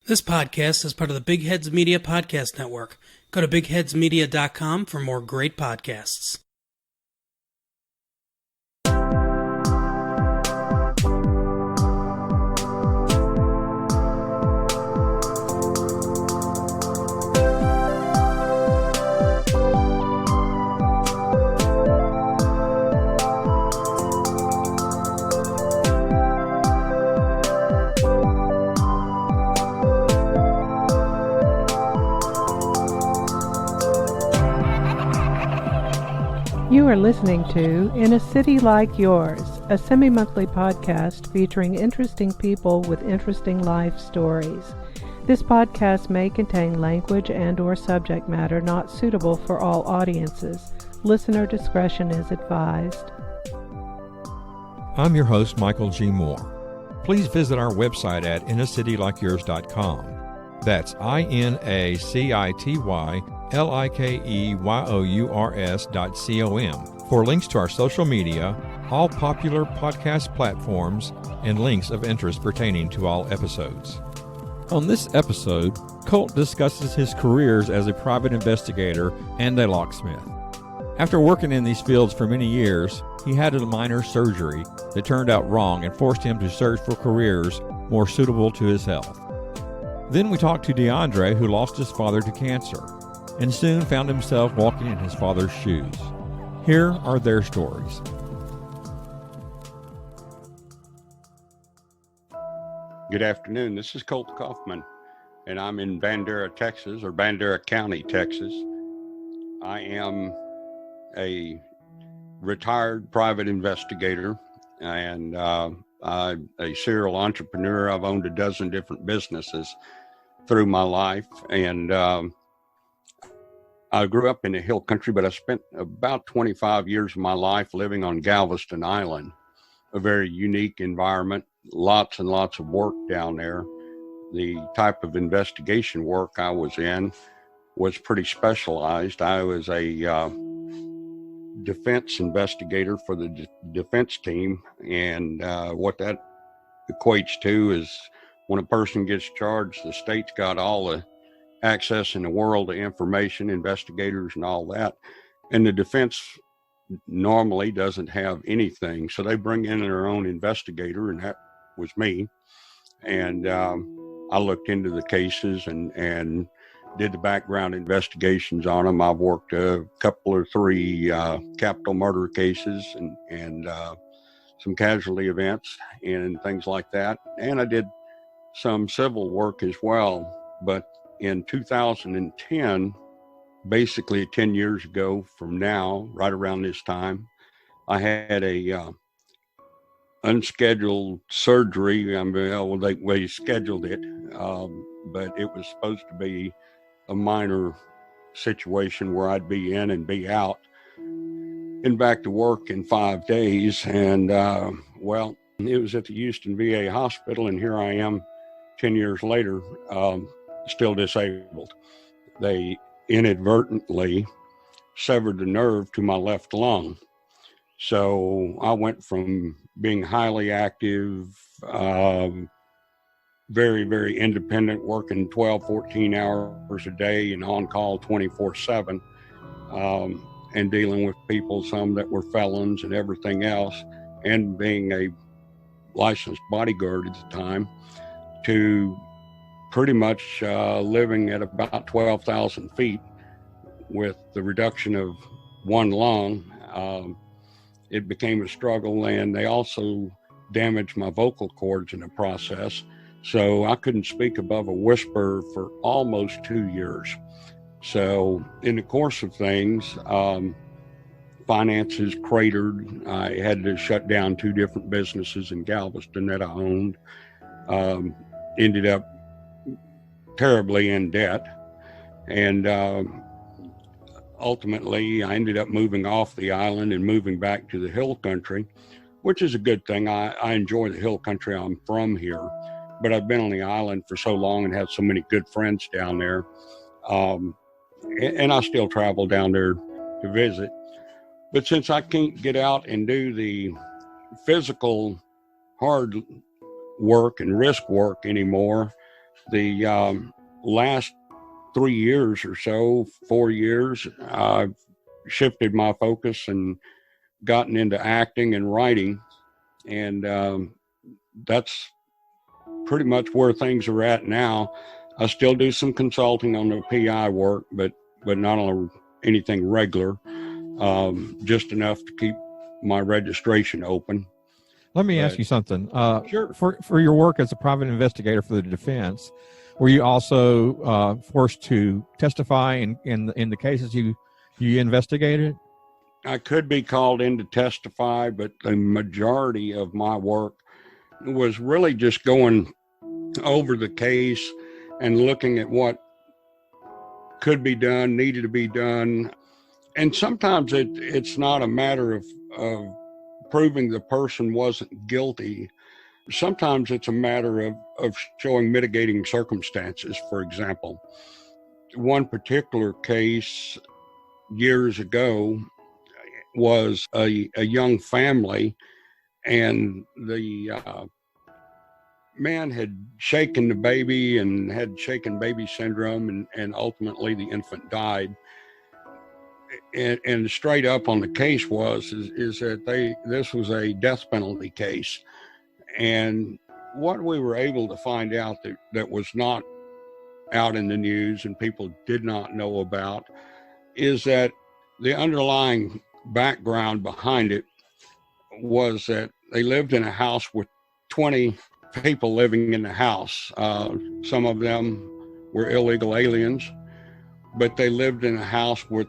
This podcast is part of the Big Heads Media Podcast Network. Go to bigheadsmedia.com for more great podcasts. You are listening to In a City Like Yours, a semi-monthly podcast featuring interesting people with interesting life stories. This podcast may contain language and/or subject matter not suitable for all audiences. Listener discretion is advised. I'm your host, Michael G. Moore. Please visit our website at inacityLikeYours.com. That's INACITYLIKEYOURS.com for links to our social media, all popular podcast platforms, and links of interest pertaining to all episodes. On this episode, Colt discusses his careers as a private investigator and a locksmith. After working in these fields for many years, he had a minor surgery that turned out wrong and forced him to search for careers more suitable to his health. Then we talked to DeAndre, who lost his father to cancer, and soon found himself walking in his father's shoes. Here are their stories. Good afternoon. This is Colt Kaufman, and I'm in Bandera, Texas, or Bandera County, Texas. I am a retired private investigator and I'm a serial entrepreneur. I've owned a dozen different businesses through my life, and I grew up in the hill country, but I spent about 25 years of my life living on Galveston Island, a very unique environment, lots and lots of work down there. The type of investigation work I was in was pretty specialized. I was a defense investigator for the defense team, and what that equates to is when a person gets charged, the state's got all the access in the world to information, investigators and all that, and the defense normally doesn't have anything, so they bring in their own investigator, and that was me. And I looked into the cases and did the background investigations on them. I've worked a couple or three capital murder cases and some casualty events and things like that. And I did some civil work as well. But in 2010, basically 10 years ago from now, right around this time, I had a unscheduled surgery. They scheduled it, but it was supposed to be a minor situation where I'd be in and be out and back to work in 5 days. And well, it was at the Houston VA hospital, and here I am 10 years later, still disabled. They inadvertently severed the nerve to my left lung. So I went from being highly active, very, very independent, working 12, 14 hours a day and on call 24/7, and dealing with people, some that were felons and everything else, and being a licensed bodyguard at the time, to pretty much living at about 12,000 feet with the reduction of one lung. It became a struggle, and they also damaged my vocal cords in the process. So I couldn't speak above a whisper for almost 2 years. So in the course of things, finances cratered. I had to shut down 2 different businesses in Galveston that I owned. Ended up terribly in debt. And ultimately, I ended up moving off the island and moving back to the hill country, which is a good thing. I enjoy the hill country. I'm from here. But I've been on the island for so long and have so many good friends down there. And I still travel down there to visit. But since I can't get out and do the physical hard work and risk work anymore, The last 3 years or so, 4 years, I've shifted my focus and gotten into acting and writing. And that's pretty much where things are at now. I still do some consulting on the PI work, but not on anything regular, just enough to keep my registration open. Let me ask you something. Sure. For your work as a private investigator for the defense, were you also forced to testify in the cases you investigated? I could be called in to testify, but the majority of my work was really just going over the case and looking at what could be done, needed to be done. And sometimes it's not a matter of proving the person wasn't guilty. Sometimes it's a matter of showing mitigating circumstances. For example, one particular case years ago was a young family, and the man had shaken the baby and had shaken baby syndrome, and ultimately the infant died. And straight up on the case is that this was a death penalty case. And what we were able to find out that was not out in the news and people did not know about is that the underlying background behind it was that they lived in a house with 20 people living in the house. Some of them were illegal aliens, but they lived in a house with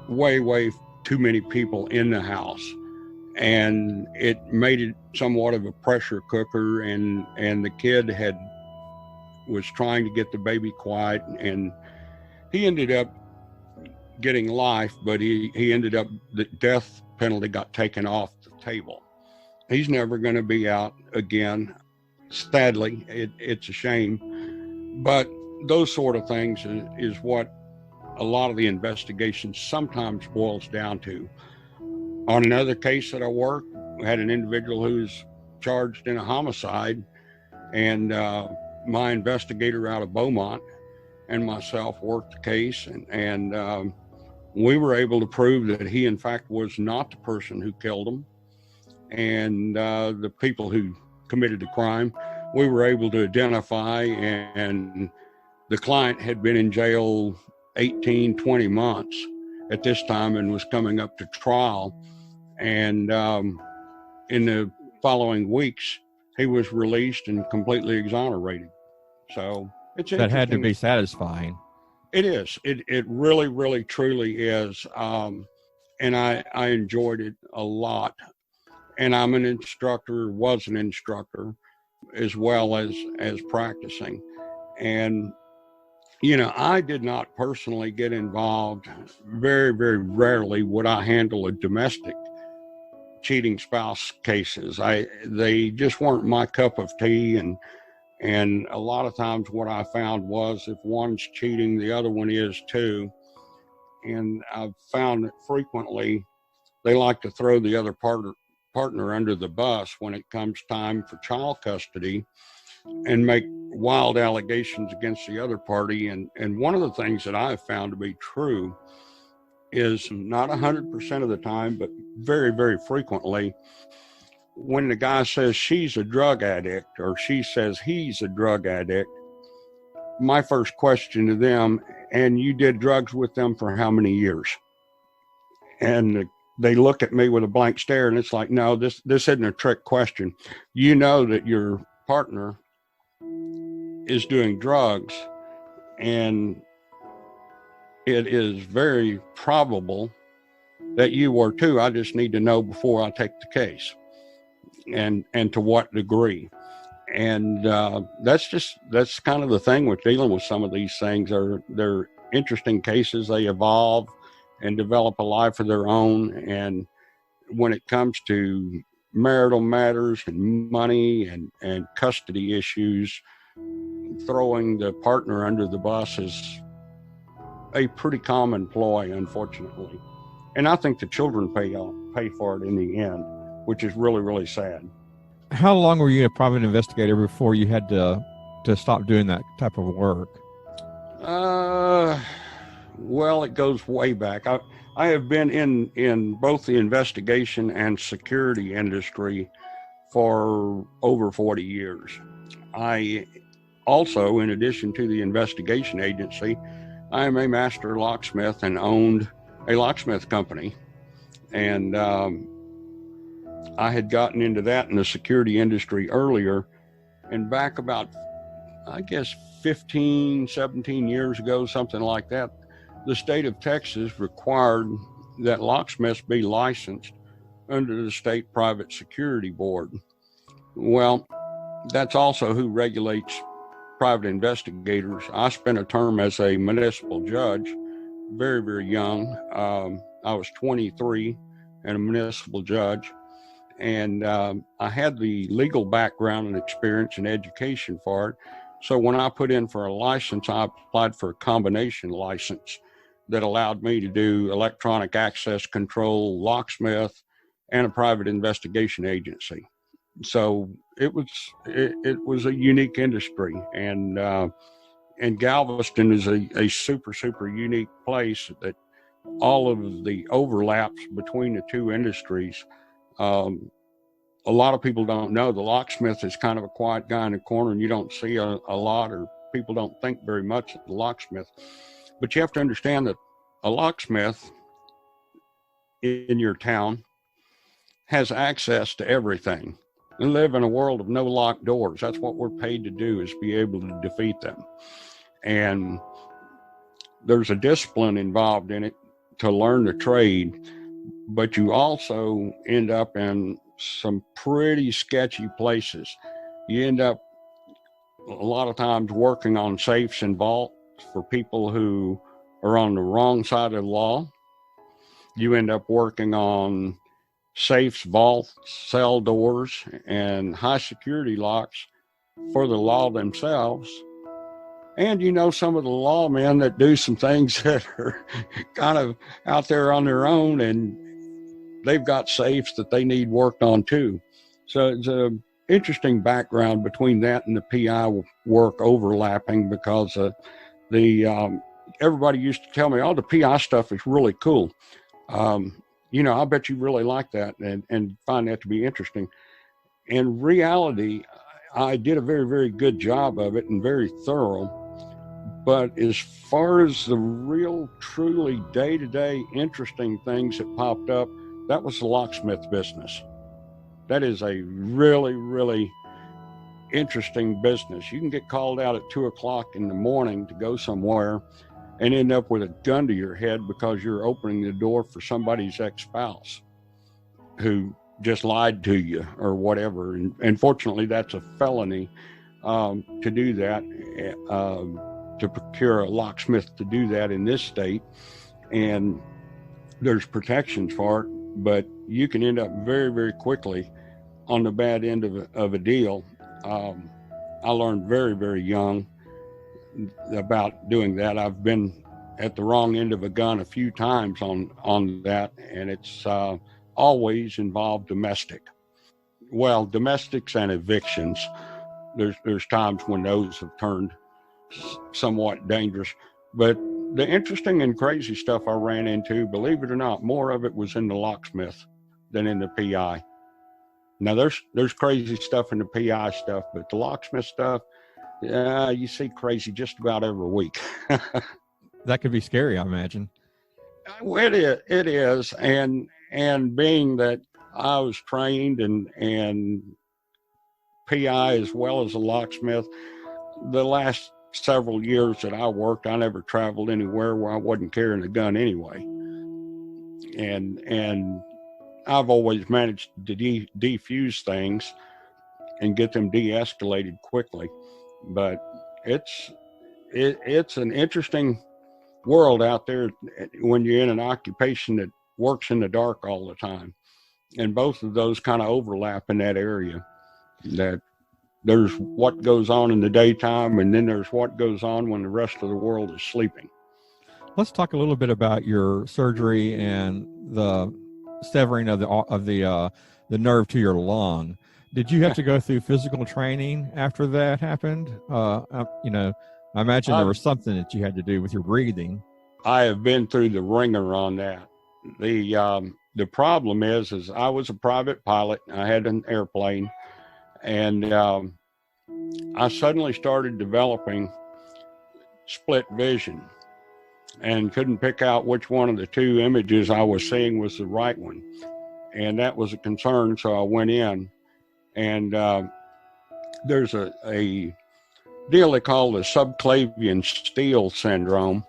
way too many people in the house. And it made it somewhat of a pressure cooker, and the kid was trying to get the baby quiet, and he ended up getting life, but he ended up, the death penalty got taken off the table. He's never going to be out again. Sadly, it's a shame, but those sort of things is what a lot of the investigation sometimes boils down to. On another case that I worked, we had an individual who's charged in a homicide, and my investigator out of Beaumont and myself worked the case, and we were able to prove that he in fact was not the person who killed him, and the people who committed the crime we were able to identify, and the client had been in jail 18-20 months at this time and was coming up to trial, and in the following weeks he was released and completely exonerated. So it's that had to be satisfying. It is. It really truly is. And I enjoyed it a lot. And I'm an instructor, was an instructor, as well as practicing. And, I did not personally get involved. Very rarely would I handle a domestic cheating spouse cases. They just weren't my cup of tea. And a lot of times what I found was if one's cheating, the other one is too. And I've found that frequently they like to throw the other partner under the bus when it comes time for child custody and make wild allegations against the other party. And one of the things that I've found to be true is not 100% of the time, but very frequently, when the guy says she's a drug addict or she says he's a drug addict, my first question to them, and you did drugs with them for how many years? And they look at me with a blank stare, and it's like, no, this isn't a trick question. You know that your partner is doing drugs, and it is very probable that you were too. I just need to know before I take the case, and to what degree. And that's kind of the thing with dealing with some of these things. They're interesting cases. They evolve and develop a life of their own. And when it comes to marital matters and money and custody issues, throwing the partner under the bus is a pretty common ploy, unfortunately. And I think the children pay for it in the end, which is really sad. How long were you a private investigator before you had to to stop doing that type of work? Well, it goes way back. I have been in both the investigation and security industry for over 40 years. I also, in addition to the investigation agency, I am a master locksmith and owned a locksmith company. And I had gotten into that in the security industry earlier. And back about, I guess, 15, 17 years ago, something like that, the state of Texas required that locksmiths be licensed under the state private security board. Well, that's also who regulates private investigators. I spent a term as a municipal judge, very, very young. I was 23 and a municipal judge. And I had the legal background and experience and education for it. So when I put in for a license, I applied for a combination license that allowed me to do electronic access control, locksmith, and a private investigation agency. So it was a unique industry, and Galveston is a super unique place that all of the overlaps between the two industries. A lot of people don't know the locksmith is kind of a quiet guy in the corner, and you don't see a lot, or people don't think very much of the locksmith. But you have to understand that a locksmith in your town has access to everything. We live in a world of no locked doors. That's what we're paid to do, is be able to defeat them. And there's a discipline involved in it to learn the trade, but you also end up in some pretty sketchy places. You end up a lot of times working on safes and vaults for people who are on the wrong side of the law. You end up working on safes, vaults, cell doors, and high security locks for the law themselves. And you know some of the lawmen that do some things that are kind of out there on their own, and they've got safes that they need worked on too. So it's an interesting background between that and the PI work overlapping, because everybody used to tell me, oh, the PI stuff is really cool. I bet you really like that and find that to be interesting. In reality, I did a very, very good job of it and very thorough. But as far as the real, truly day-to-day interesting things that popped up, that was the locksmith business. That is a really, really interesting business. You can get called out at 2:00 in the morning to go somewhere and end up with a gun to your head because you're opening the door for somebody's ex-spouse who just lied to you or whatever. And fortunately, that's a felony to do that, to procure a locksmith to do that in this state. And there's protections for it, but you can end up very, very quickly on the bad end of a deal. I learned very, very young about doing that. I've been at the wrong end of a gun a few times on that, and it's always involved domestic. Well, domestics and evictions. There's times when those have turned somewhat dangerous, but the interesting and crazy stuff I ran into, believe it or not, more of it was in the locksmith than in the PI. Now there's crazy stuff in the PI stuff, but the locksmith stuff, you see crazy just about every week. That could be scary, I imagine. Well, it is, and being that I was trained and PI as well as a locksmith, the last several years that I worked, I never traveled anywhere where I wasn't carrying a gun anyway. And I've always managed to defuse things and get them de-escalated quickly. But it's an interesting world out there when you're in an occupation that works in the dark all the time. And both of those kind of overlap in that area. That there's what goes on in the daytime, and then there's what goes on when the rest of the world is sleeping. Let's talk a little bit about your surgery and the severing of the nerve to your lung. Did you have to go through physical training after that happened? I imagine there was something that you had to do with your breathing. I have been through the ringer on that. The problem is I was a private pilot. I had an airplane, and I suddenly started developing split vision and couldn't pick out which one of the two images I was seeing was the right one. And that was a concern, so I went in. And there's a deal they call the subclavian steal syndrome,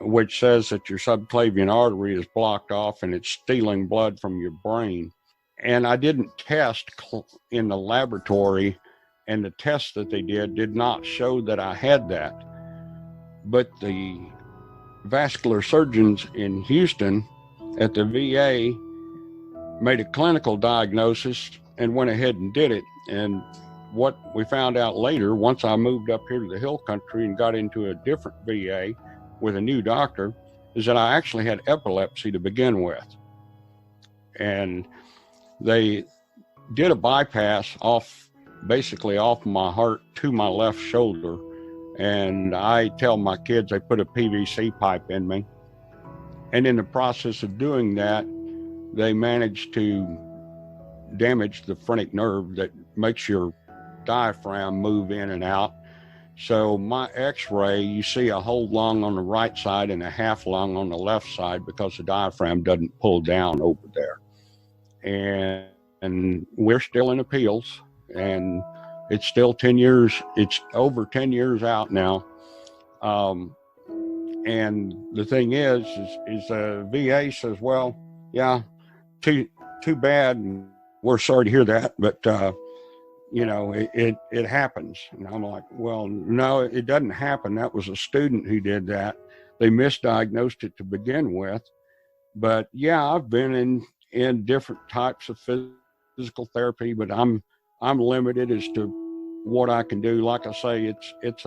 which says that your subclavian artery is blocked off and it's stealing blood from your brain. And I didn't test in the laboratory, and the tests that they did not show that I had that. But the vascular surgeons in Houston at the VA made a clinical diagnosis and went ahead and did it. And what we found out later, once I moved up here to the hill country and got into a different VA with a new doctor, is that I actually had epilepsy to begin with. And they did a bypass basically off my heart to my left shoulder. And I tell my kids they put a PVC pipe in me. And in the process of doing that, they managed to damage the phrenic nerve that makes your diaphragm move in and out. So my x-ray, you see a whole lung on the right side and a half lung on the left side because the diaphragm doesn't pull down over there. And we're still in appeals, and it's still 10 years. It's over 10 years out now. And the thing is the VA says, well, yeah, too bad. And we're sorry to hear that, but, it happens. And I'm like, well, no, it doesn't happen. That was a student who did that. They misdiagnosed it to begin with. But yeah, I've been in different types of physical therapy, but I'm limited as to what I can do. Like I say, it's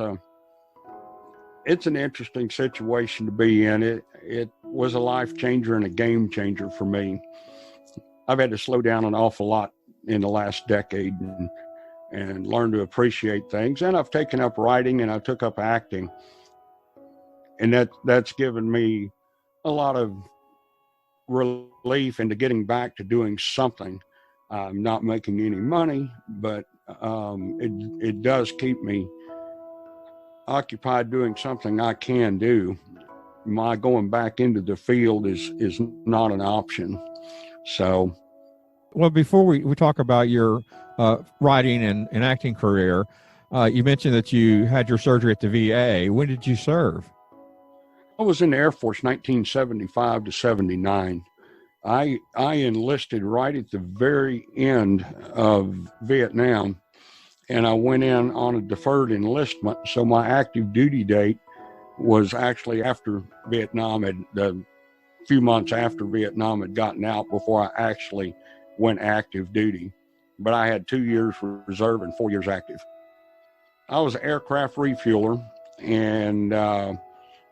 an interesting situation to be in. It was a life changer and a game changer for me. I've had to slow down an awful lot in the last decade and learn to appreciate things. And I've taken up writing, and I took up acting. And that's given me a lot of relief into getting back to doing something. I'm not making any money, but it does keep me occupied doing something I can do. My going back into the field is not an option. So, well, before we talk about your writing and acting career, you mentioned that you had your surgery at the VA. When did you serve? I was in the Air Force 1975 to 79. I enlisted right at the very end of Vietnam, and I went in on a deferred enlistment. So my active duty date was actually after Vietnam, a few months after Vietnam had gotten out, before I actually went active duty. But I had 2 years reserve and 4 years active. I was an aircraft refueler, and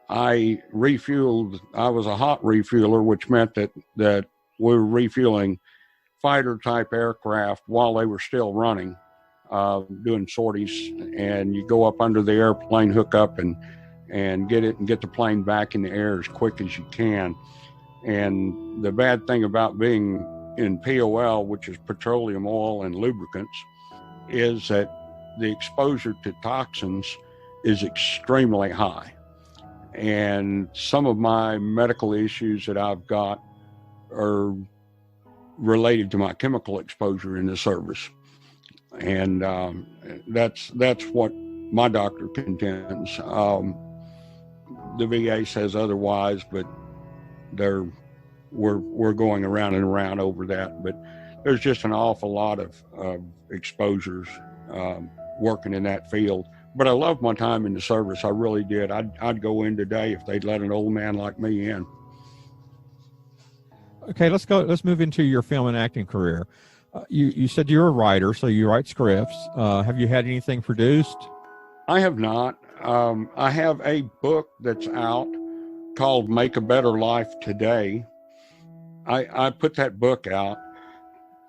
I refueled. I was a hot refueler, which meant that we were refueling fighter type aircraft while they were still running, doing sorties. And you go up under the airplane, hook up and get it and get the plane back in the air as quick as you can. And the bad thing about being in POL, which is petroleum, oil, and lubricants, is that the exposure to toxins is extremely high. And some of my medical issues that I've got are related to my chemical exposure in the service. And that's what my doctor contends. The VA says otherwise, but we're going around and around over that. But there's just an awful lot of exposures working in that field. But I loved my time in the service. I really did. I'd go in today if they'd let an old man like me in. Okay, let's move into your film and acting career. You said you're a writer, so you write scripts. Have you had anything produced? I have not. I have a book that's out called Make a Better Life Today. I put that book out,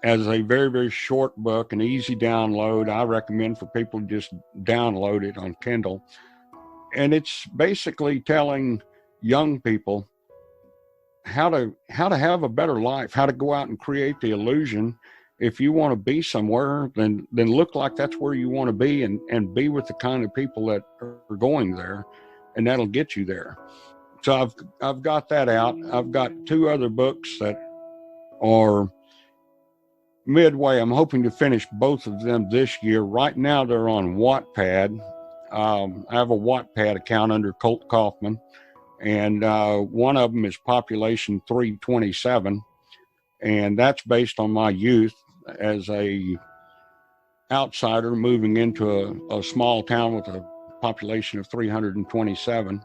as a very, very short book, an easy download. I recommend for people to just download it on Kindle. And it's basically telling young people how to have a better life, how to go out and create the illusion. If you want to be somewhere, then look like that's where you want to be, and be with the kind of people that are going there, and that'll get you there. So I've got that out. I've got 2 other books that are midway. I'm hoping to finish both of them this year. Right now they're on Wattpad. I have a Wattpad account under Colt Kaufman, and one of them is Population 327, and that's based on my youth as a outsider moving into a small town with a population of 327.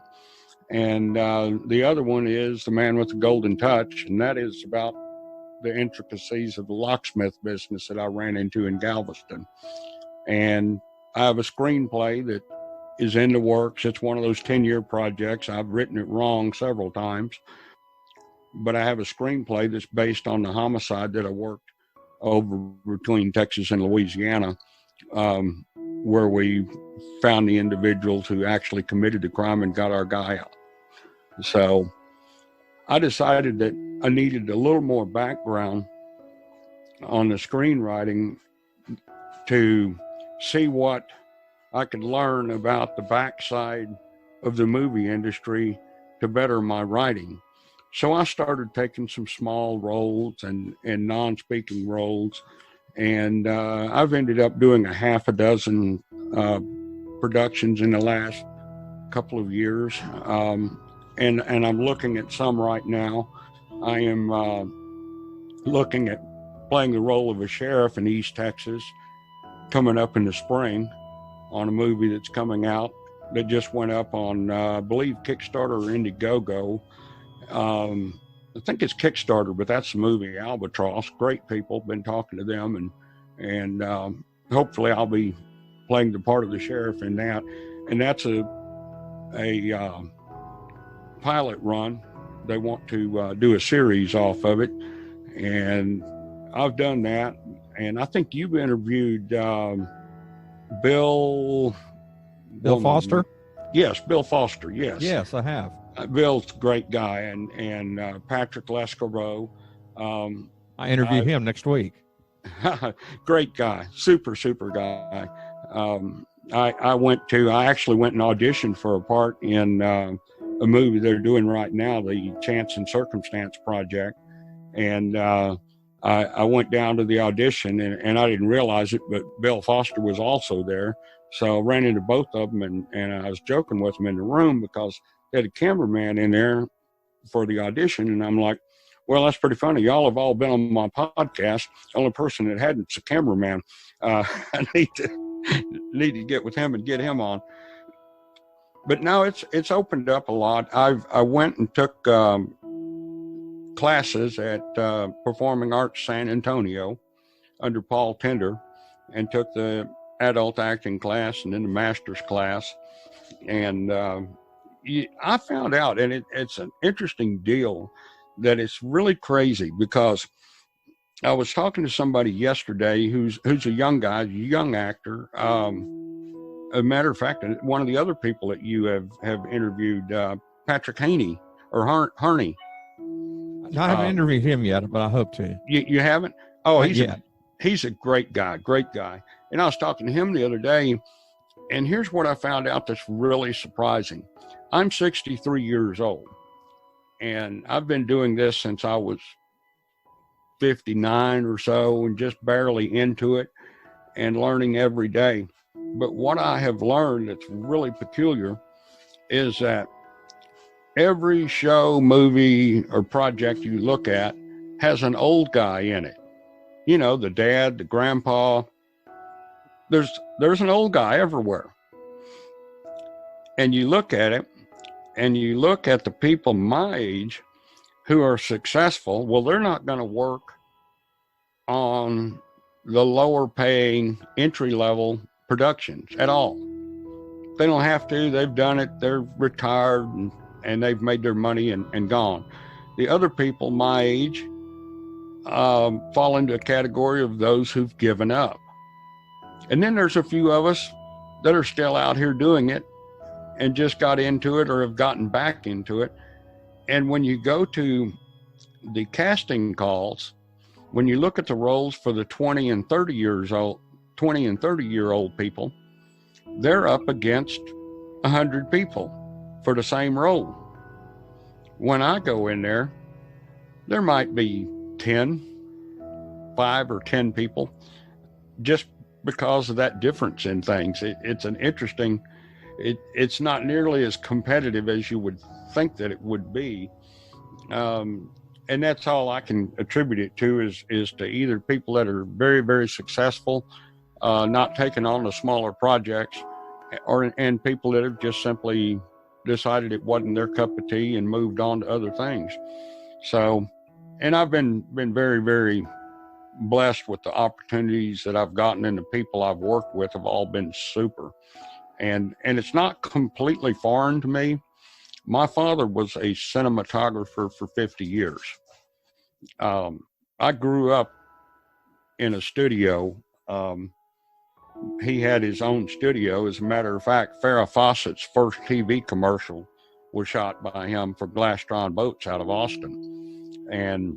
And the other one is The Man with the Golden Touch, and that is about the intricacies of the locksmith business that I ran into in Galveston. And I have a screenplay that is in the works. It's one of those 10-year projects. I've written it wrong several times, but I have a screenplay that's based on the homicide that I worked over between Texas and Louisiana, where we found the individuals who actually committed the crime and got our guy out. So I decided that I needed a little more background on the screenwriting to see what I could learn about the backside of the movie industry to better my writing. So I started taking some small roles and non-speaking roles, and I've ended up doing a half a dozen productions in the last couple of years, and I'm looking at some right now. I am looking at playing the role of a sheriff in East Texas coming up in the spring on a movie that's coming out that just went up on, I believe, Kickstarter or Indiegogo. I think it's Kickstarter, but that's the movie, Albatross. Great people, been talking to them, and hopefully I'll be playing the part of the sheriff in that. And that's a pilot run. They want to do a series off of it, and I've done that. And I think you've interviewed Bill Foster? Yes, Bill Foster, yes. Yes, I have. Bill's a great guy, and Patrick Lescareau. I interview him next week. Great guy, super guy. I actually went and auditioned for a part in a movie they're doing right now, the Chance and Circumstance Project, and I went down to the audition, and I didn't realize it, but Bill Foster was also there. So I ran into both of them, and I was joking with them in the room because they had a cameraman in there for the audition. And I'm like, well, that's pretty funny. Y'all have all been on my podcast. The only person that hadn't is a cameraman. I need to get with him and get him on. But no, it's opened up a lot. I went and took classes at Performing Arts San Antonio under Paul Tender, and took the adult acting class and then the master's class. And I found out, and it's an interesting deal, that it's really crazy, because I was talking to somebody yesterday who's a young guy, a young actor. A matter of fact, one of the other people that you have interviewed, Patrick Haney or Harney. No, I haven't interviewed him yet, but I hope to. You haven't? Oh, he's a great guy. And I was talking to him the other day, and here's what I found out that's really surprising. I'm 63 years old, and I've been doing this since I was 59 or so, and just barely into it and learning every day. But what I have learned that's really peculiar is that every show, movie, or project you look at has an old guy in it. You know, the dad, the grandpa. There's an old guy everywhere. And you look at it, and you look at the people my age who are successful. Well, they're not going to work on the lower paying entry level productions at all. They don't have to. They've done it. They're retired, and they've made their money and gone. The other people my age fall into a category of those who've given up. And then there's a few of us that are still out here doing it and just got into it or have gotten back into it. And when you go to the casting calls, when you look at the roles for the 20 and 30 year old people, they're up against 100 people for the same role. When I go in there, there might be 5 or 10 people, just because of that difference in things. It's an interesting, it's not nearly as competitive as you would think that it would be. And that's all I can attribute it to is to either people that are very, very successful, not taking on the smaller projects, and people that have just simply decided it wasn't their cup of tea and moved on to other things. So, and I've been very, very blessed with the opportunities that I've gotten, and the people I've worked with have all been super. And it's not completely foreign to me. My father was a cinematographer for 50 years. I grew up in a studio. He had his own studio. As a matter of fact, Farrah Fawcett's first TV commercial was shot by him for Glass-Drawn Boats out of Austin. And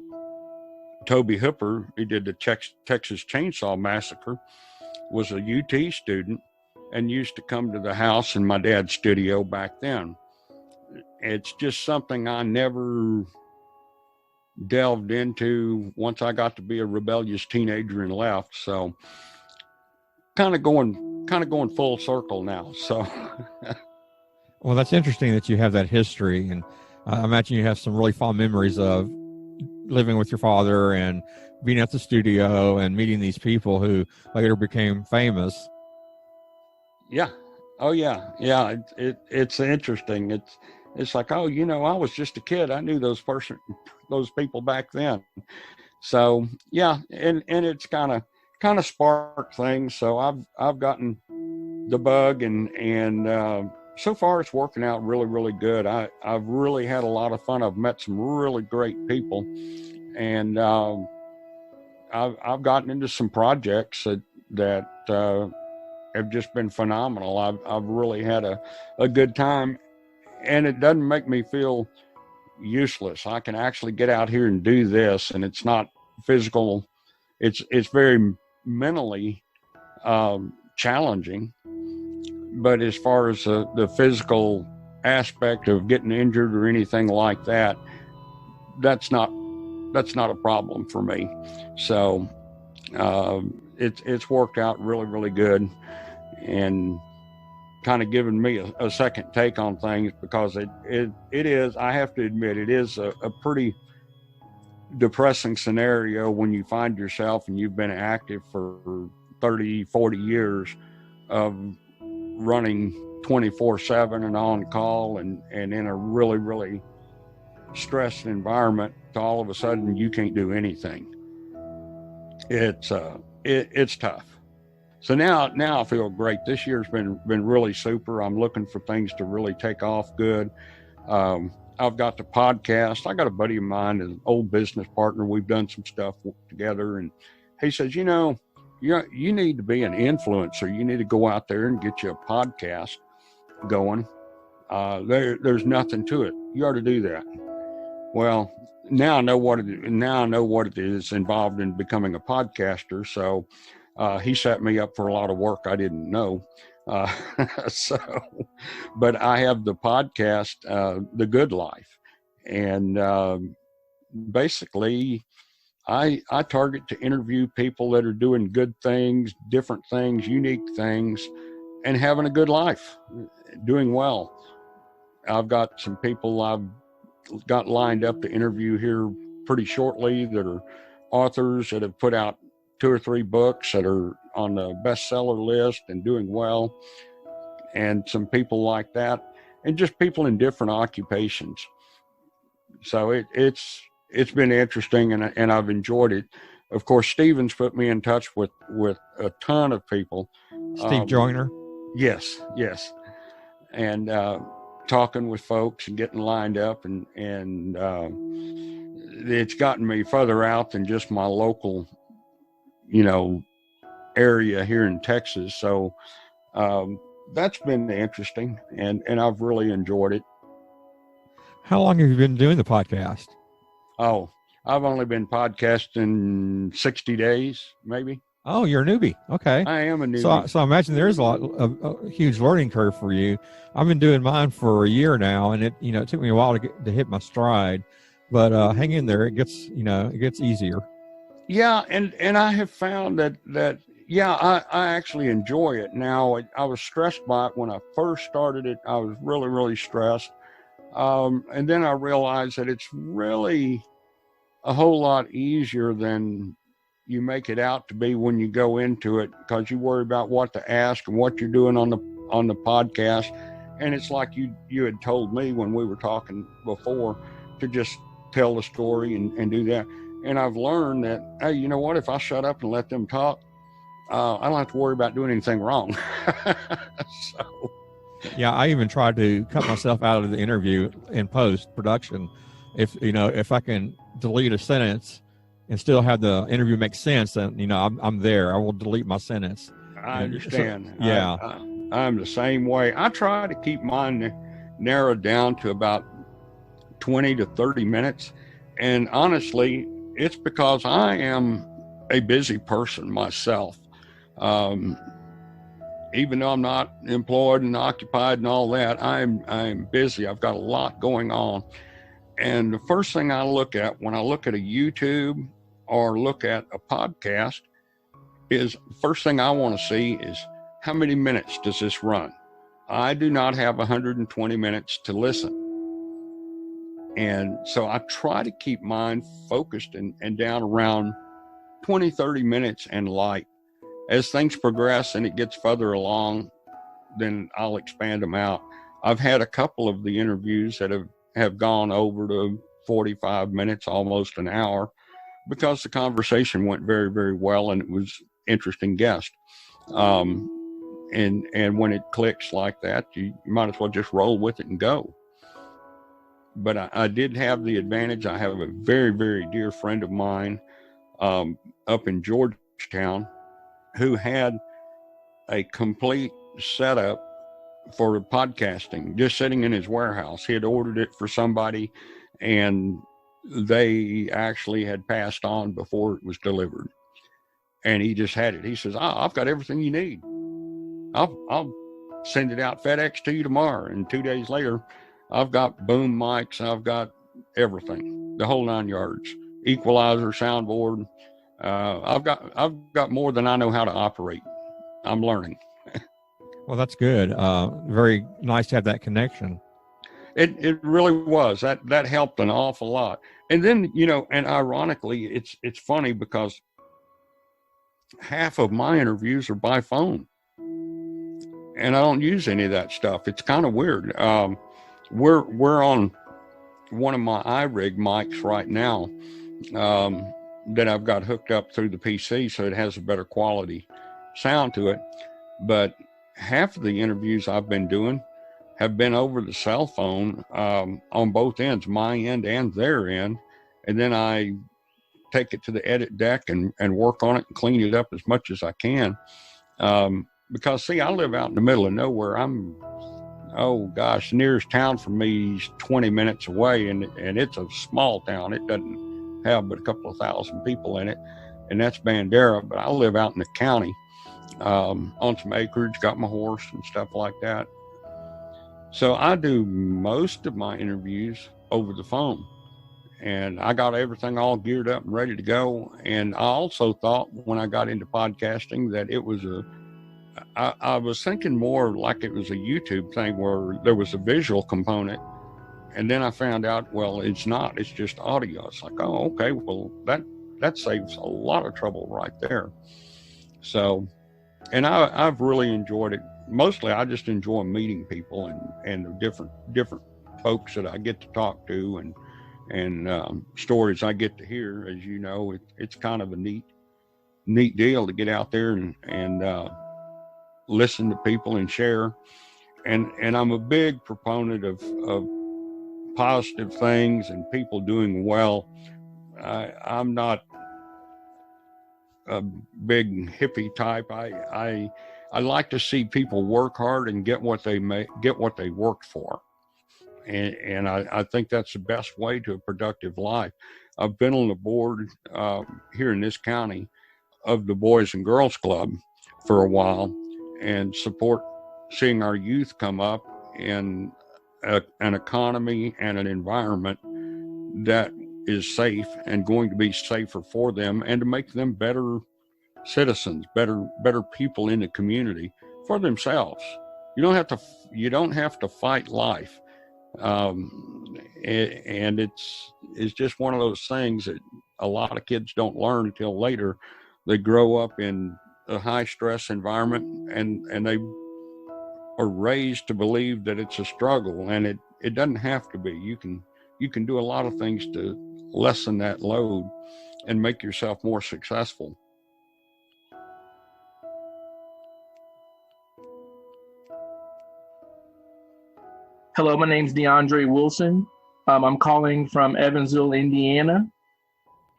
Toby Hooper, he did the Texas Chainsaw Massacre, was a UT student and used to come to the house in my dad's studio back then. It's just something I never delved into once I got to be a rebellious teenager and left. So kind of going full circle now. So Well, that's interesting that you have that history, and I imagine you have some really fond memories of living with your father and being at the studio and meeting these people who later became famous. Yeah. Oh yeah. Yeah. It's interesting. It's like, oh, I was just a kid. I knew those people back then. So yeah. And it's kind of sparked things. So I've gotten the bug, and so far it's working out really, really good. I've really had a lot of fun. I've met some really great people, and I've gotten into some projects that have just been phenomenal. I've really had a good time, and it doesn't make me feel useless. I can actually get out here and do this, and it's not physical. It's very mentally challenging. But as far as the physical aspect of getting injured or anything like that, that's not a problem for me. So it's worked out really, really good, and kind of given me a second take on things, because it is, I have to admit, it is a pretty depressing scenario when you find yourself, and you've been active for 30, 40 years of running 24/7 and on call, and in a really, really stressed environment, to all of a sudden you can't do anything. It's tough. So now I feel great. This year's been really super. I'm looking for things to really take off good. I've got the podcast. I got a buddy of mine, an old business partner. We've done some stuff together, and he says, you need to be an influencer. You need to go out there and get you a podcast going. There's nothing to it. You ought to do that. Well, now I know what it is involved in becoming a podcaster. So he set me up for a lot of work I didn't know. But I have the podcast, The Good Life, and basically I target to interview people that are doing good things, different things, unique things, and having a good life, doing well. I've got some people I've got lined up to interview here pretty shortly that are authors that have put out 2 or 3 books that are on the bestseller list and doing well, and some people like that, and just people in different occupations. So it's been interesting, and I've enjoyed it. Of course, Stephen's put me in touch with a ton of people. Steve Joyner? Yes. And talking with folks and getting lined up, and it's gotten me further out than just my local, you know, area here in Texas. So that's been interesting, and I've really enjoyed it. How long have you been doing the podcast? Oh, I've only been podcasting 60 days, maybe. Oh, you're a newbie. Okay. I am a newbie. So I imagine there's a huge learning curve for you. I've been doing mine for a year now, and it took me a while to hit my stride, but hang in there. It gets easier. Yeah. And I have found that yeah, I actually enjoy it now. I was stressed by it when I first started it. I was really, really stressed. And then I realized that it's really a whole lot easier than you make it out to be when you go into it, because you worry about what to ask and what you're doing on the podcast. And it's like you had told me when we were talking before, to just tell the story and do that. And I've learned that, hey, you know what? If I shut up and let them talk, I don't have to worry about doing anything wrong. So. Yeah, I even tried to cut myself out of the interview in post-production. If I can delete a sentence and still have the interview make sense, then, I'm there. I will delete my sentence. I understand. So, yeah. I'm the same way. I try to keep mine narrowed down to about 20 to 30 minutes. And honestly, it's because I am a busy person myself. Even though I'm not employed and occupied and all that, I'm busy. I've got a lot going on. And the first thing I look at when I look at a YouTube or look at a podcast is, first thing I want to see is, how many minutes does this run? I do not have 120 minutes to listen. And so I try to keep mine focused and down around 20, 30 minutes and light. As things progress and it gets further along, then I'll expand them out. I've had a couple of the interviews that have gone over to 45 minutes, almost an hour, because the conversation went very, very well and it was interesting guest. And when it clicks like that, you might as well just roll with it and go. But I did have the advantage. I have a very, very dear friend of mine up in Georgetown who had a complete setup for podcasting, just sitting in his warehouse. He had ordered it for somebody, and they actually had passed on before it was delivered. And he just had it. He says, I've got everything you need. I'll send it out FedEx to you tomorrow. And 2 days later, I've got boom mics. I've got everything, the whole 9 yards, equalizer, soundboard. I've got more than I know how to operate. I'm learning. Well, that's good. Very nice to have that connection. It really was. That helped an awful lot. And then, and ironically, it's funny because half of my interviews are by phone. And I don't use any of that stuff. It's kind of weird. We're on one of my iRig mics right now that I've got hooked up through the PC, so it has a better quality sound to it. But half of the interviews I've been doing have been over the cell phone on both ends, my end and their end. And then I take it to the edit deck and work on it and clean it up as much as I can. Because, see, I live out in the middle of nowhere. The nearest town from me is 20 minutes away, and it's a small town. It doesn't have but a couple of thousand people in it, and that's Bandera. But I live out in the county on some acreage, got my horse and stuff like that. So I do most of my interviews over the phone, and I got everything all geared up and ready to go. And I also thought when I got into podcasting that it was I was thinking more like it was a YouTube thing where there was a visual component. And then I found out, well, it's not, it's just audio. It's like, oh, okay, well, that saves a lot of trouble right there. So, and I've really enjoyed it. Mostly I just enjoy meeting people and the different folks that I get to talk to and stories I get to hear. As you know, it's kind of a neat deal to get out there and listen to people and share. And I'm a big proponent of positive things and people doing well I'm not a big hippie type. I like to see people work hard and get what they worked for. And I think that's the best way to a productive life. I've been on the board here in this county of the Boys and Girls Club for a while, and support seeing our youth come up in an economy and an environment that is safe and going to be safer for them, and to make them better citizens, better people in the community for themselves. You don't have to fight life. And it's just one of those things that a lot of kids don't learn until later. They grow up in a high stress environment, and they are raised to believe that it's a struggle, and it doesn't have to be. You can do a lot of things to lessen that load and make yourself more successful. Hello, my name's DeAndre Wilson. I'm calling from Evansville, Indiana.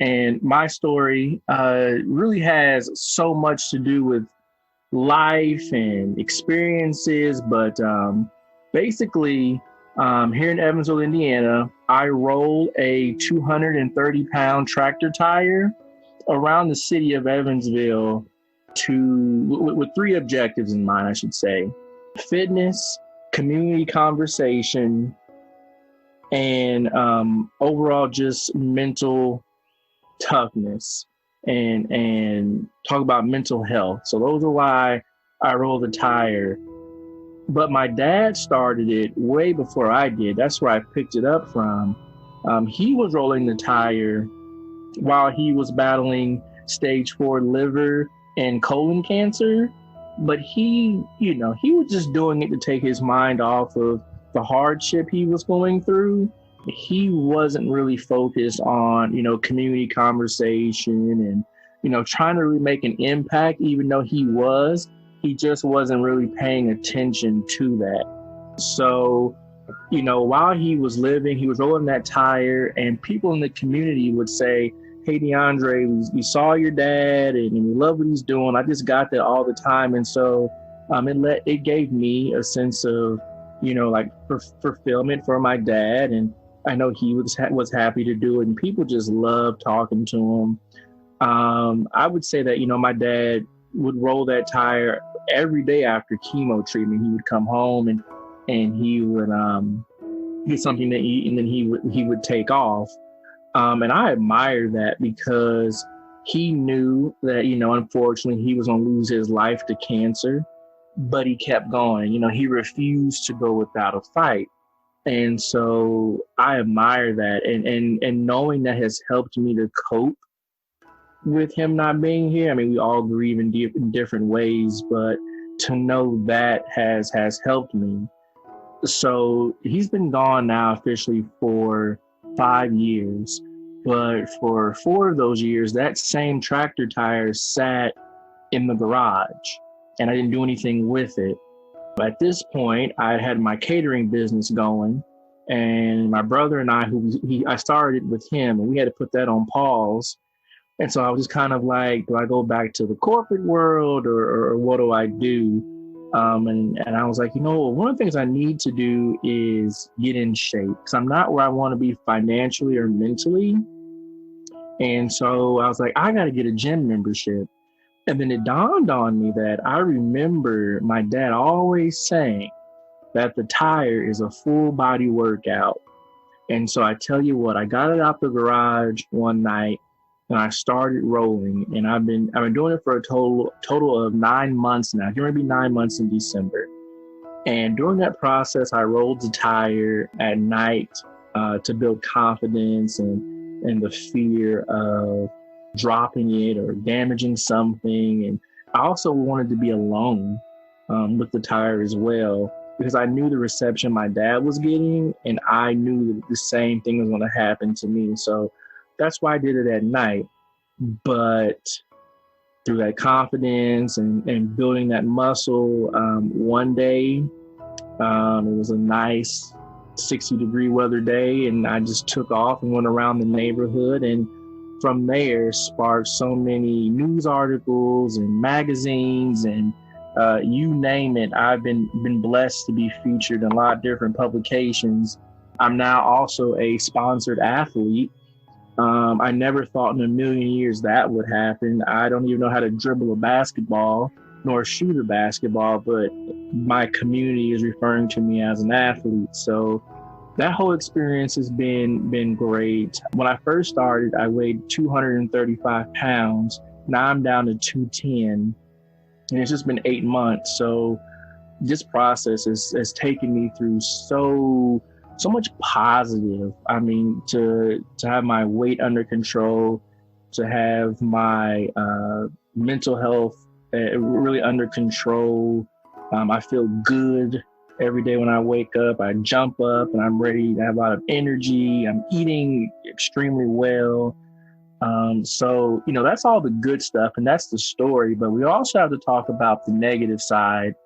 And my story really has so much to do with life and experiences. But basically, here in Evansville, Indiana, I roll a 230-pound tractor tire around the city of Evansville with three objectives in mind, I should say: fitness, community conversation, and overall just mental toughness and talk about mental health. So those are why I roll the tire. But my dad started it way before I did. That's where I picked it up from. He was rolling the tire while he was battling stage 4 liver and colon cancer. But he was just doing it to take his mind off of the hardship he was going through. He wasn't really focused on, community conversation and, trying to really make an impact, even though he just wasn't really paying attention to that. So, while he was living, he was rolling that tire, and people in the community would say, "Hey, DeAndre, we saw your dad and we love what he's doing." I just got that all the time. And so it gave me a sense of, fulfillment for my dad. And I know he was happy to do it, and people just loved talking to him. I would say that, my dad would roll that tire every day after chemo treatment. He would come home and he would get something to eat, and then he would take off. And I admire that, because he knew that, unfortunately he was going to lose his life to cancer, but he kept going. He refused to go without a fight. And so I admire that. And knowing that has helped me to cope with him not being here. I mean, we all grieve in different ways, but to know that has helped me. So he's been gone now officially for 5 years, but for 4 of those years, that same tractor tire sat in the garage, and I didn't do anything with it. At this point, I had my catering business going, and my brother and I started with him, and we had to put that on pause. And so I was just kind of like, do I go back to the corporate world, or what do I do? And I was like, one of the things I need to do is get in shape, because I'm not where I want to be financially or mentally. And so I was like, I got to get a gym membership. And then it dawned on me that I remember my dad always saying that the tire is a full body workout. And so I tell you what, I got it out the garage one night and I started rolling, and I've been doing it for a total of 9 months now. It's going to be 9 months in December. And during that process, I rolled the tire at night to build confidence and the fear of dropping it or damaging something. And I also wanted to be alone with the tire as well, because I knew the reception my dad was getting, and I knew that the same thing was going to happen to me. So that's why I did it at night. But through that confidence and building that muscle, one day, it was a nice 60-degree weather day, and I just took off and went around the neighborhood, and from there sparked so many news articles and magazines and you name it. I've been blessed to be featured in a lot of different publications. I'm now also a sponsored athlete. I never thought in a million years that would happen. I don't even know how to dribble a basketball nor shoot a basketball, but my community is referring to me as an athlete. So that whole experience has been great. When I first started, I weighed 235 pounds. Now I'm down to 210, and it's just been 8 months. So this process has taken me through so much positive. I mean, to have my weight under control, to have my mental health really under control. I feel good every day when I wake up. I jump up and I'm ready to have a lot of energy. I'm eating extremely well. So, that's all the good stuff, and that's the story. But we also have to talk about the negative side.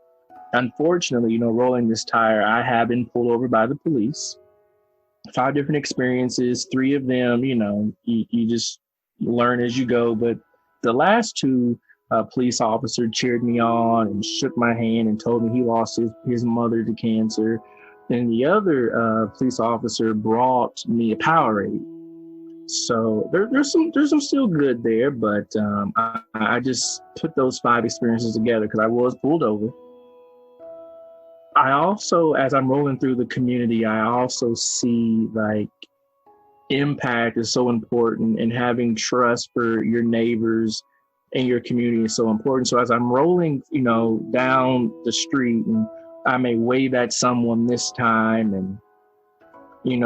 Unfortunately, rolling this tire, I have been pulled over by the police. 5 different experiences, 3 of them, you just learn as you go. But the last 2, police officer cheered me on and shook my hand and told me he lost his mother to cancer. And the other police officer brought me a Powerade. So there's some still good there, but I just put those 5 experiences together because I was pulled over. I also, as I'm rolling through the community, I also see like impact is so important, and having trust for your neighbors and your community is so important. So as I'm rolling, down the street, and I may wave at someone this time and,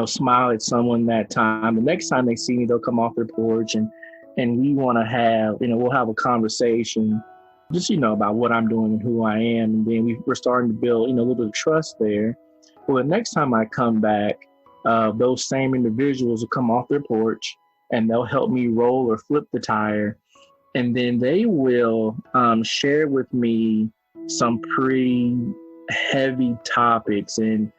smile at someone that time. The next time they see me, they'll come off their porch and we want to have, we'll have a conversation just, about what I'm doing and who I am. And then we're starting to build, a little bit of trust there. Well, the next time I come back, those same individuals will come off their porch and they'll help me roll or flip the tire. And then they will share with me some pretty heavy topics. And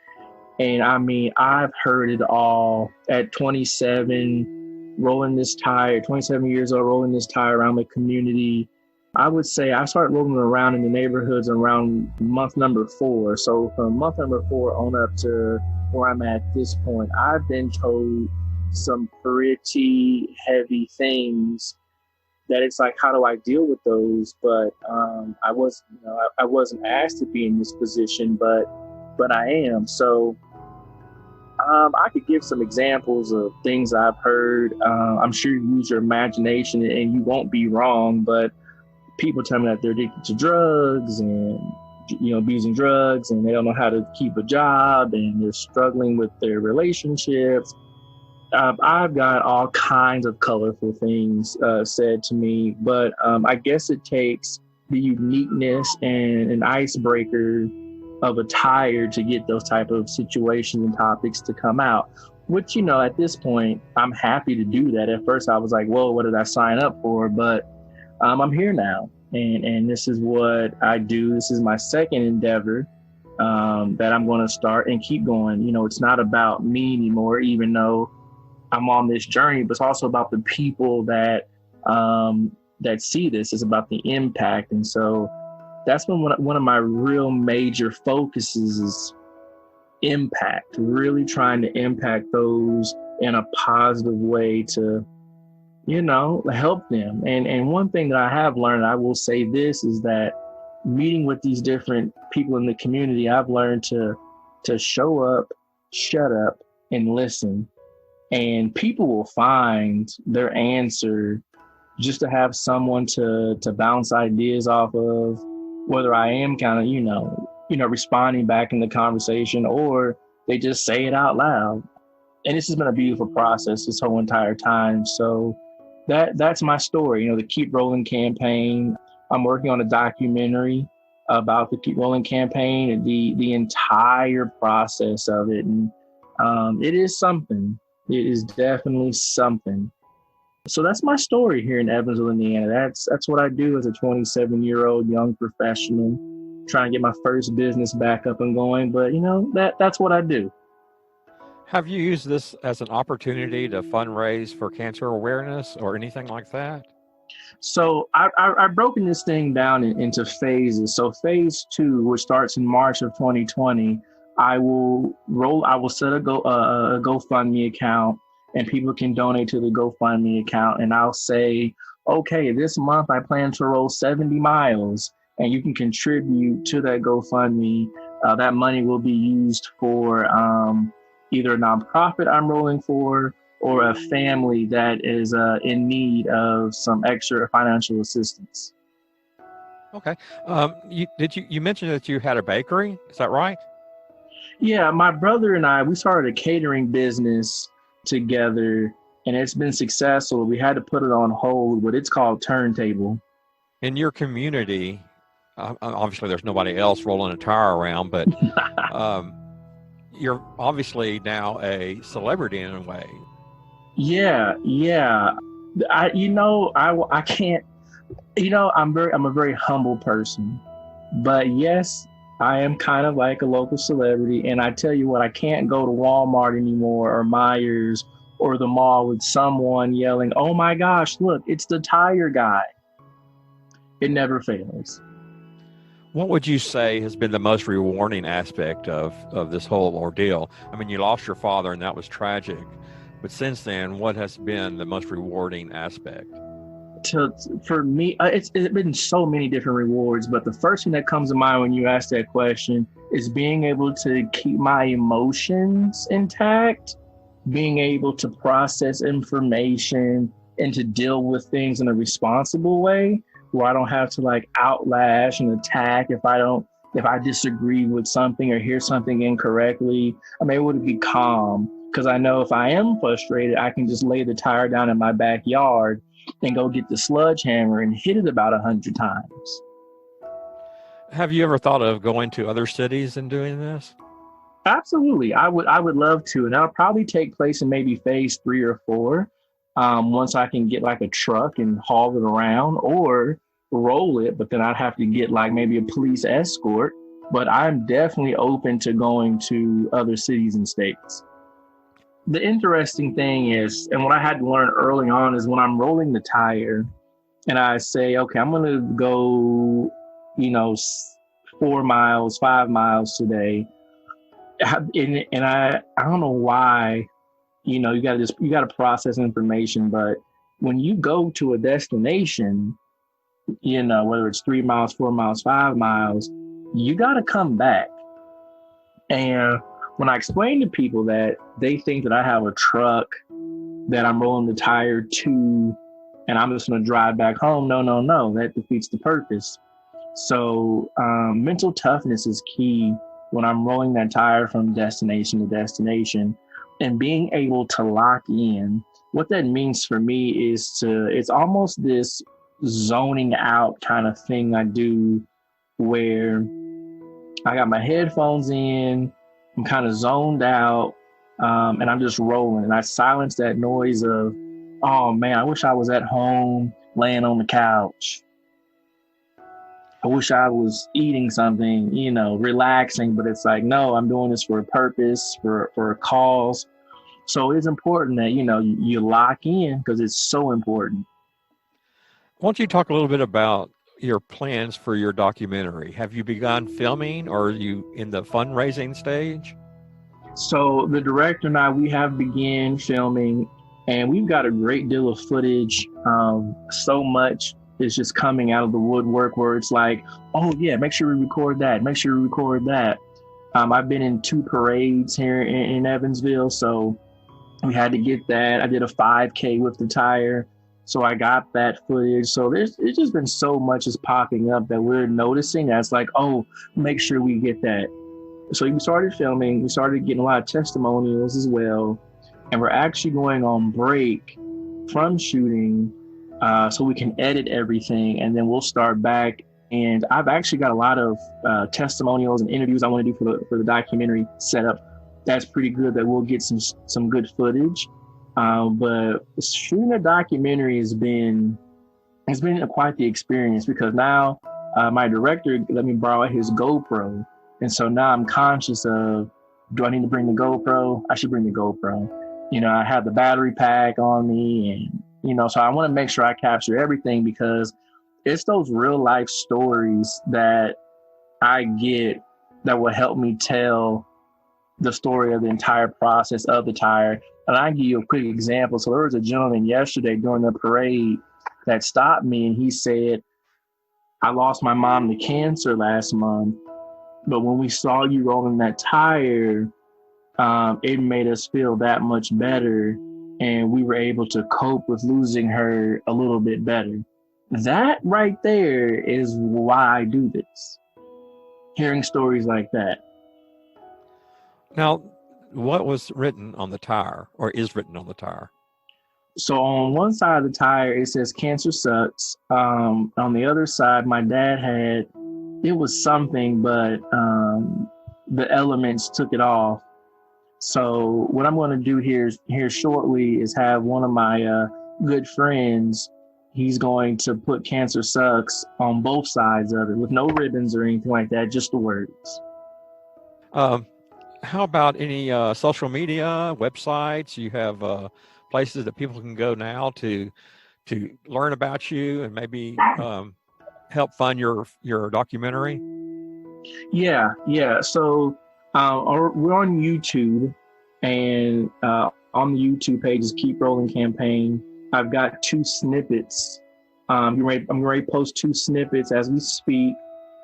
I mean, I've heard it all at 27, rolling this tire, 27 years old, rolling this tire around the community. I would say I started rolling around in the neighborhoods around month number 4. So from month number 4 on up to where I'm at this point, I've been told some pretty heavy things that it's like, how do I deal with those? But I wasn't asked to be in this position, but I am. So I could give some examples of things I've heard. I'm sure you use your imagination and you won't be wrong, but people tell me that they're addicted to drugs and, abusing drugs, and they don't know how to keep a job, and they're struggling with their relationships. I've got all kinds of colorful things said to me, but I guess it takes the uniqueness and an icebreaker of a tire to get those type of situations and topics to come out, which, at this point, I'm happy to do that. At first I was like, whoa, what did I sign up for? But I'm here now, and this is what I do. This is my second endeavor that I'm going to start and keep going. It's not about me anymore, even though I'm on this journey, but it's also about the people that see this. It's about the impact. And so that's when one of my real major focuses is impact, really trying to impact those in a positive way to, help them. And one thing that I have learned, I will say this, is that meeting with these different people in the community, I've learned to show up, shut up, and listen. And people will find their answer just to have someone to bounce ideas off of, whether I am kind of, responding back in the conversation, or they just say it out loud. And this has been a beautiful process this whole entire time. So that's my story, the Keep Rolling campaign. I'm working on a documentary about the Keep Rolling campaign and the entire process of it. And it is something. It is definitely something. So that's my story here in Evansville, Indiana. That's what I do as a 27-year-old young professional, trying to get my first business back up and going. But, that's what I do. Have you used this as an opportunity to fundraise for cancer awareness or anything like that? So I've broken this thing down into phases. So phase 2, which starts in March of 2020, I will set a GoFundMe account, and people can donate to the GoFundMe account. And I'll say, okay, this month I plan to roll 70 miles, and you can contribute to that GoFundMe. That money will be used for either a nonprofit I'm rolling for, or a family that is in need of some extra financial assistance. Okay. You mentioned that you had a bakery? Is that right? Yeah, my brother and I, we started a catering business together, and it's been successful. We had to put it on hold, but it's called Turntable. In your community, obviously there's nobody else rolling a tire around, but you're obviously now a celebrity in a way. Yeah. I can't, I'm a very humble person, but yes, I am kind of like a local celebrity. And I tell you what, I can't go to Walmart anymore or Myers or the mall with someone yelling, "Oh my gosh, look, it's the tire guy." It never fails. What would you say has been the most rewarding aspect of this whole ordeal? I mean, you lost your father and that was tragic. But since then, what has been the most rewarding aspect? For me, it's been so many different rewards, but the first thing that comes to mind when you ask that question is being able to keep my emotions intact, being able to process information and to deal with things in a responsible way where I don't have to like outlash and attack if I disagree with something or hear something incorrectly. I'm able to be calm because I know if I am frustrated, I can just lay the tire down in my backyard and go get the sledgehammer and hit it about 100 times. Have you ever thought of going to other cities and doing this? Absolutely. I would love to. And that'll probably take place in maybe phase 3 or 4. Once I can get like a truck and haul it around or roll it, but then I'd have to get like maybe a police escort. But I'm definitely open to going to other cities and states. The interesting thing is, and what I had to learn early on is when I'm rolling the tire and I say, okay, I'm going to go, 4 miles, 5 miles today. And I don't know why, you got to process information. But when you go to a destination, whether it's 3 miles, 4 miles, 5 miles, you got to come back. And when I explain to people that, they think that I have a truck that I'm rolling the tire to, and I'm just going to drive back home. No, that defeats the purpose. So mental toughness is key when I'm rolling that tire from destination to destination, and being able to lock in. What that means for me is it's almost this zoning out kind of thing I do where I got my headphones in, I'm kind of zoned out, and I'm just rolling. And I silence that noise of, oh man, I wish I was at home laying on the couch. I wish I was eating something, relaxing, but it's like, no, I'm doing this for a purpose, for a cause. So it's important that, you lock in because it's so important. Why don't you talk a little bit about your plans for your documentary? Have you begun filming, or are you in the fundraising stage? So the director and I, we have begun filming, and we've got a great deal of footage. So much is just coming out of the woodwork where it's like, oh yeah, make sure we record that. Make sure we record that. I've been in 2 parades here in Evansville, so we had to get that. I did a 5K with the tire, so I got that footage. So it's just been so much is popping up that we're noticing that's like, oh, make sure we get that. So we started filming. We started getting a lot of testimonials as well, and we're actually going on break from shooting so we can edit everything, and then we'll start back. And I've actually got a lot of testimonials and interviews I want to do for the documentary setup. That's pretty good that we'll get some good footage. But shooting a documentary has been quite the experience, because now my director let me borrow his GoPro. And so now I'm conscious of do I need to bring the GoPro? I should bring the GoPro. You know, I have the battery pack on me, and, you know, so I want to make sure I capture everything, because it's those real life stories that I get that will help me tell the story of the entire process of the tire. And I'll give you a quick example. So there was a gentleman yesterday during the parade that stopped me, and he said, I lost my mom to cancer last month, but when we saw you rolling that tire, it made us feel that much better, and we were able to cope with losing her a little bit better. That right there is why I do this. Hearing stories like that. Now, what was written on the tire, or is written on the tire? So on one side of the tire, it says cancer sucks. On the other side, my dad had, it was something, but the elements took it off. So what I'm going to do here shortly is have one of my good friends, he's going to put cancer sucks on both sides of it with no ribbons or anything like that, just the words. How about any social media, websites? You have places that people can go now to learn about you and maybe help fund your documentary? Yeah. So we're on YouTube, and on the YouTube page is Keep Rolling Campaign. I've got 2 snippets. I'm ready to post 2 snippets as we speak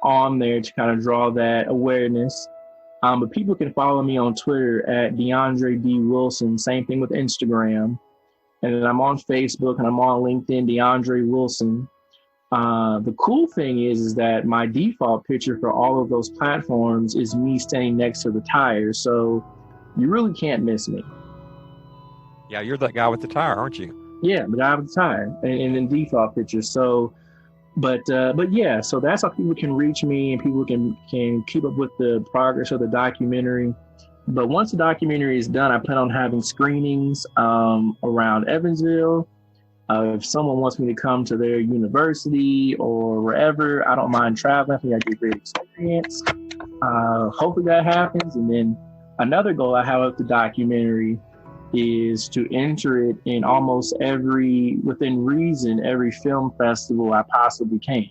on there to kind of draw that awareness. But people can follow me on Twitter at DeAndre D. Wilson. Same thing with Instagram. And then I'm on Facebook and I'm on LinkedIn, DeAndre Wilson. The cool thing is that my default picture for all of those platforms is me standing next to the tire. So you really can't miss me. Yeah, you're that guy with the tire, aren't you? Yeah, the guy with the tire and in default picture. So, but yeah, so that's how people can reach me, and people can keep up with the progress of the documentary. But once the documentary is done, I plan on having screenings around Evansville. If someone wants me to come to their university or wherever, I don't mind traveling. I think I'd be a great experience. Hopefully that happens. And then another goal I have with the documentary is to enter it in almost every, within reason, every film festival I possibly can.